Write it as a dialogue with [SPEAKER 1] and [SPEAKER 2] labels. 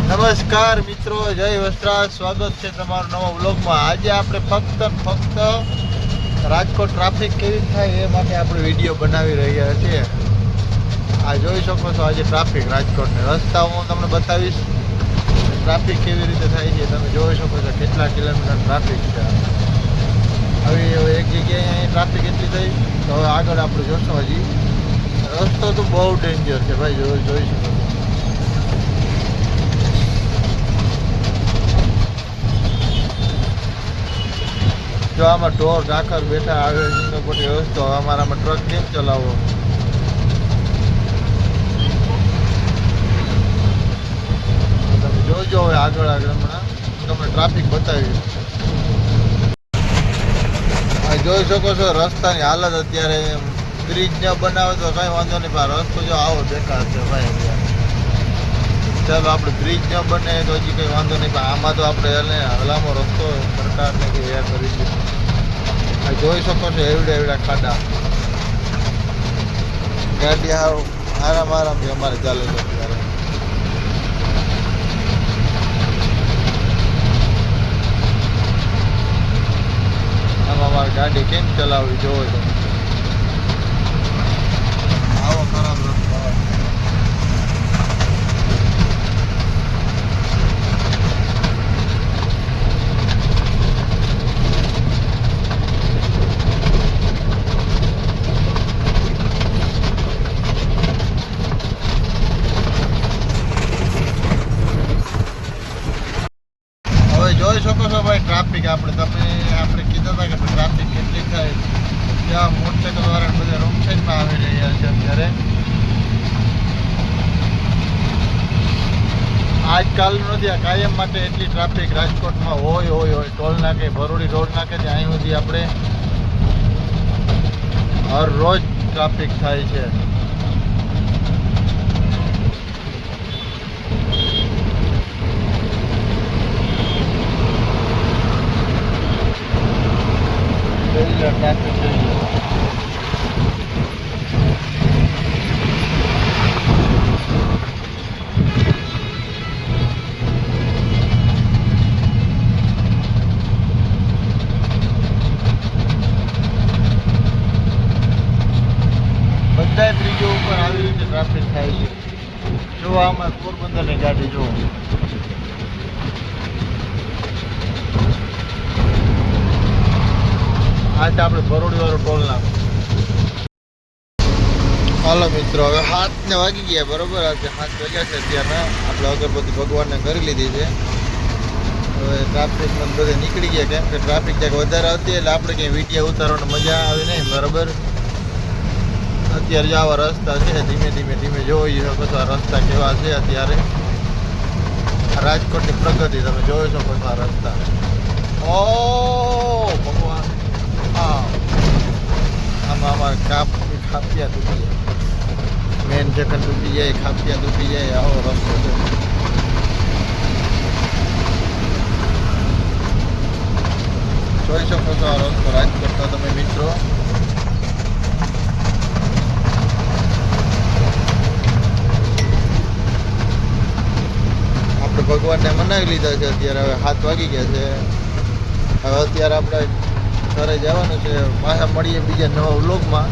[SPEAKER 1] નમસ્કાર મિત્રો, જય વસ્ત્રાલ. સ્વાગત છે તમારું નવા વ્લોગમાં. આજે આપણે ફક્ત રાજકોટ ટ્રાફિક કેવી થાય એ માટે આપણે વિડીયો બનાવી રહ્યા છીએ. આ જોઈ શકો છો આજે ટ્રાફિક રાજકોટને રસ્તા હું તમને બતાવીશ. ટ્રાફિક કેવી રીતે થાય છે તમે જોઈ શકો છો. કેટલા કિલોમીટર ટ્રાફિક છે. હવે એક જગ્યાએ અહીં ટ્રાફિક એટલી થઈ તો હવે આગળ આપણે જોશું. હજી રસ્તો તો બહુ ડેન્જર છે ભાઈ, જોઈ શકો છો. જો આમાં ઢોર ઢાકર બેઠા આવે ખોટી રસ્તો, અમારામાં ટ્રક કેમ ચલાવો? તમે જોજો હવે આગળ હમણાં તમને ટ્રાફિક બતાવી. જોઈ શકો છો રસ્તાની હાલત અત્યારે. બ્રિજ ને બનાવે તો કઈ વાંધો નહીં, પણ રસ્તો જો આવો બેકાર છે ભાઈ. ચાલો આપણે બ્રિજ ન બને તો હજી કંઈ વાંધો નહીં, પણ આમાં તો આપણે હલામો રસ્તો સરકારને કે એ કરી છે. જોઈ શકો છો એવડા ખાડા. ગાડી આરામથી અમારે ચાલે છે અત્યારે. આમાં અમારે ગાડી કેમ ચલાવવી જોવો તો આવો ખરાબ રસ્તો. જોઈ શકો છો ભાઈ ટ્રાફિક. આપણે કીધા હતા કે ટ્રાફિક કેટલી થાય. ત્યાં મોટરસાઇકલ વાળા બધા રોંગ સાઈડમાં આવી રહ્યા છે અત્યારે. આજકાલનું નથી, આ કાયમ માટે એટલી ટ્રાફિક રાજકોટમાં હોય. ટોલ નાકે ભરોડી રોડ નાકે ત્યાં અહીં સુધી આપણે હર રોજ ટ્રાફિક થાય છે. ટ્રાફિક થઈ ગયો. બધા બ્રિજો ઉપર આવી રીતે ટ્રાફિક થાય છે. જો આમાં પોરબંદરની ગાડી જુઓ. આ છે આપણે ભરોડી વાળો ટોલ નાક. હાલો મિત્રો, હવે 7 વાગી ગયા બરોબર. આજે 7 વાગ્યા છે અત્યારના. આપણે અગરબત્તી ભગવાનને કરી લીધી છે. હવે ટ્રાફિકમાં બધે નીકળી ગયા, કેમ કે ટ્રાફિક ક્યાંક વધારે હતી એટલે આપણે ક્યાંય વિડીયો ઉતારવાની મજા આવે નહીં બરાબર. અત્યારે જો આવા રસ્તા છે, ધીમે જોઈ શકો છો આ રસ્તા કેવા છે અત્યારે. રાજકોટની પ્રગતિ તમે જોઈ શકો છો આ રસ્તા. ઓ ભગવાન, આમાં અમારે ખાપિયા તૂટી જાય. મેન જખન તૂટી જાય, ખાપિયા તૂટી જાય. આવો રસ્તો છે. જોઈ શકો છો આ રસ્તો રાજકોટનો તમે મિત્રો. આપણે ભગવાનને મનાવી લીધા છે અત્યારે. હવે 7 વાગી ગયા છે. હવે અત્યારે આપણે ઘરે જવાનું છે. પાછા મળીએ બીજા નવા વ્લોગમાં.